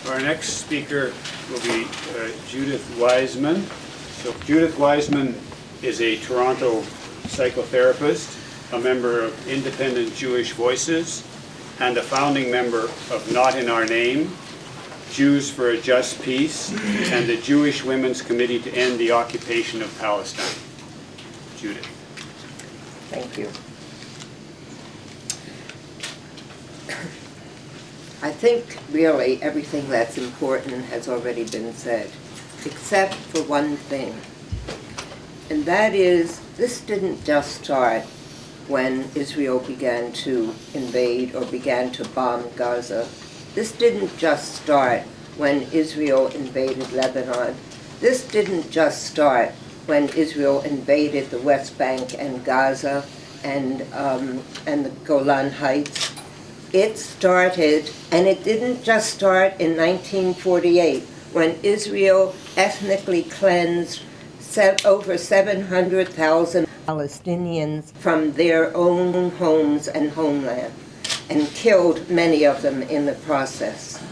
Our next speaker will be Judith Weisman. So Judith Weisman is a Toronto psychotherapist, a member of Independent Jewish Voices, and a founding member of Not in Our Name, Jews for a Just Peace, and the Jewish Women's Committee to End the Occupation of Palestine. Judith. Thank you. I think really everything that's important has already been said, except for one thing. And that is, this didn't just start when Israel began to invade or began to bomb Gaza. This didn't just start when Israel invaded Lebanon. This didn't just start when Israel invaded the West Bank and Gaza and the Golan Heights. It started, and it didn't just start in 1948, when Israel ethnically cleansed over 700,000 Palestinians from their own homes and homeland, and killed many of them in the process.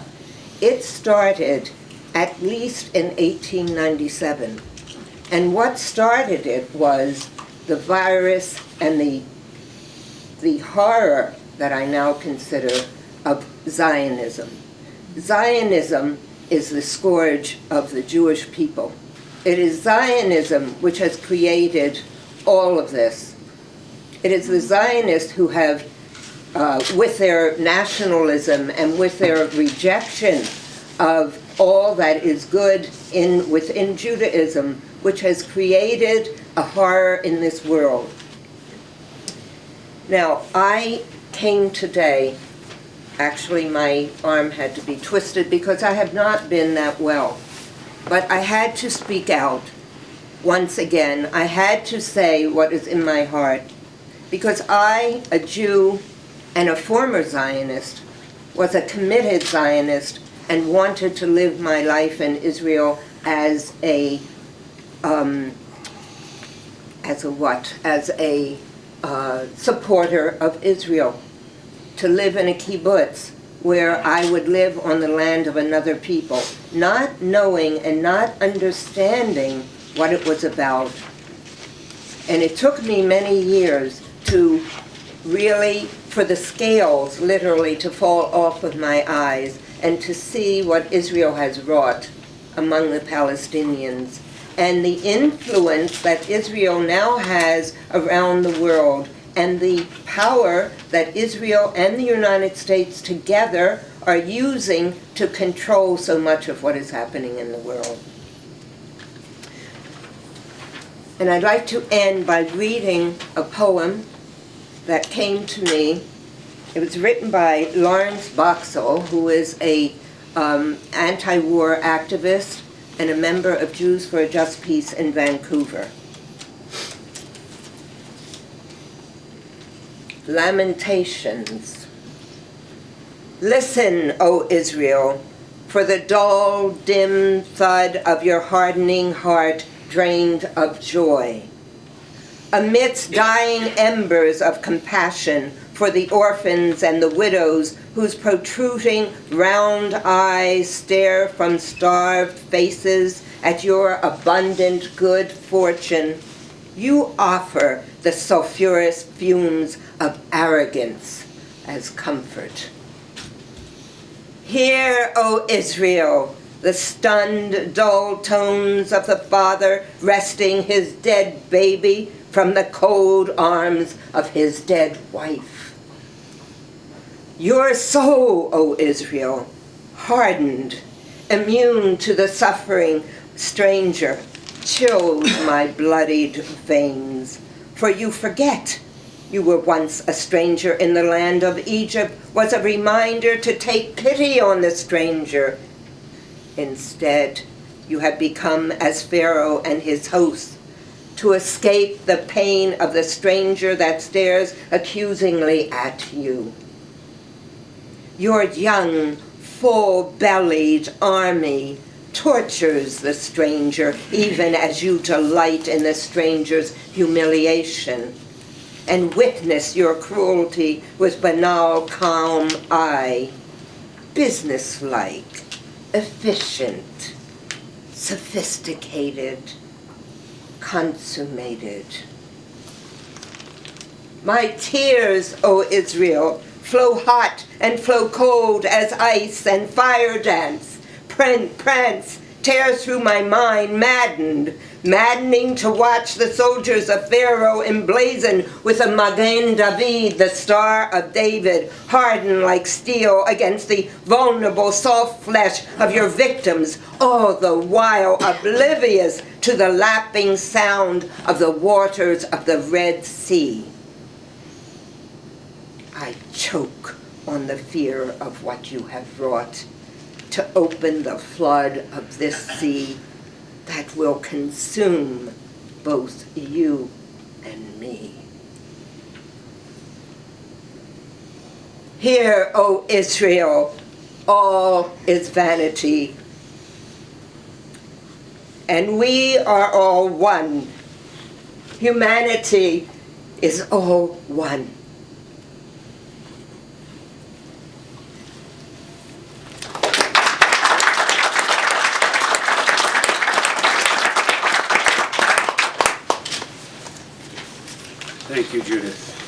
It started at least in 1897. And what started it was the virus and the horror that I now consider of Zionism. Zionism is the scourge of the Jewish people. It is Zionism which has created all of this. It is the Zionists who have, with their nationalism and with their rejection of all that is good within Judaism, which has created a horror in this world. Now, I came today, actually my arm had to be twisted because I have not been that well, but I had to speak out once again. I had to say what is in my heart, because I, a Jew and a former Zionist, was a committed Zionist and wanted to live my life in Israel as a supporter of Israel, to live in a kibbutz where I would live on the land of another people, not knowing and not understanding what it was about. And it took me many years to really, for the scales literally to fall off of my eyes and to see what Israel has wrought among the Palestinians and the influence that Israel now has around the world, and the power that Israel and the United States together are using to control so much of what is happening in the world. And I'd like to end by reading a poem that came to me. It was written by Lawrence Boxall, who is a anti-war activist and a member of Jews for a Just Peace in Vancouver. Lamentations. Listen, O Israel, for the dull, dim thud of your hardening heart drained of joy. Amidst dying embers of compassion for the orphans and the widows whose protruding round eyes stare from starved faces at your abundant good fortune, you offer the sulfurous fumes of arrogance as comfort. Hear, O Israel, the stunned, dull tones of the father wresting his dead baby from the cold arms of his dead wife. Your soul, O Israel, hardened, immune to the suffering stranger, chills my bloodied veins. For you forget you were once a stranger in the land of Egypt, was a reminder to take pity on the stranger. Instead, you have become as Pharaoh and his hosts, to escape the pain of the stranger that stares accusingly at you. Your young, full-bellied army tortures the stranger, even as you delight in the stranger's humiliation, and witness your cruelty with banal, calm eye, businesslike, efficient, sophisticated, consummated. My tears, O Israel, flow hot and flow cold as ice and fire dance, prance, tear through my mind, maddening to watch the soldiers of Pharaoh emblazoned with a Magen David, the Star of David, hardened like steel against the vulnerable soft flesh of your victims, all the while oblivious to the lapping sound of the waters of the Red Sea. I choke on the fear of what you have wrought to open the flood of this sea that will consume both you and me. Hear, O Israel, all is vanity, and we are all one. Humanity is all one. Thank you, Judith.